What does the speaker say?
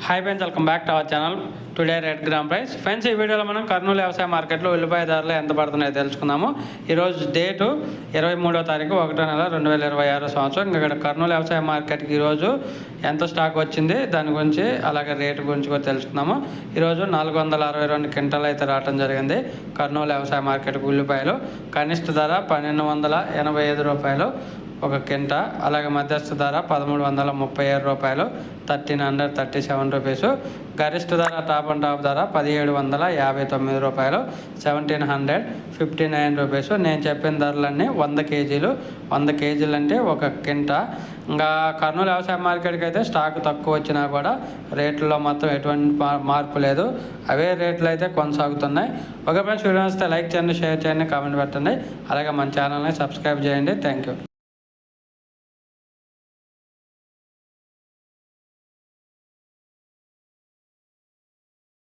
Hi friends, welcome back to our channel. Today rate gram price. Friends, ఈ వీడియోలో మనం కర్నూలు వ్యవసాయ మార్కెట్లో ఉల్లిపాయ ధరలు ఎంత పడుతున్నాయో తెలుసుకుందాము. ఈరోజు డేటు 23వ తారీఖు 1వ నెల 2026 సంవత్సరం. ఇక్కడ కర్నూలు వ్యవసాయ మార్కెట్కి ఈరోజు ఎంత స్టాక్ వచ్చింది దాని గురించి అలాగే రేటు గురించి కూడా తెలుసుకుందాము. ఈరోజు 462 క్వింటాలు అయితే రావడం జరిగింది కర్నూలు వ్యవసాయ మార్కెట్కి ఉల్లిపాయలు. కనిష్ట ధర 1285 రూపాయలు ఒక కింట, అలాగే మధ్యస్థ ధర 1337 రూపాయలు, 1337 రూపీస్. గరిష్ట ధర టాప్ అండ్ టాప్ ధర 1759 రూపాయలు, 1759 రూపీస్. నేను చెప్పిన ధరలన్నీ 100 కేజీలు అంటే ఒక కింట. ఇంకా కర్నూలు వ్యవసాయ మార్కెట్కి అయితే స్టాక్ తక్కువ వచ్చినా కూడా రేట్లలో మాత్రం ఎటువంటి మార్పు లేదు, అవే రేట్లు అయితే కొనసాగుతున్నాయి. ఒక ఫ్రెండ్స్, వీడియో వస్తే లైక్ చేయండి, షేర్ చేయండి, కామెంట్ పెట్టండి, అలాగే మన ఛానల్ని సబ్స్క్రైబ్ చేయండి. Thank you.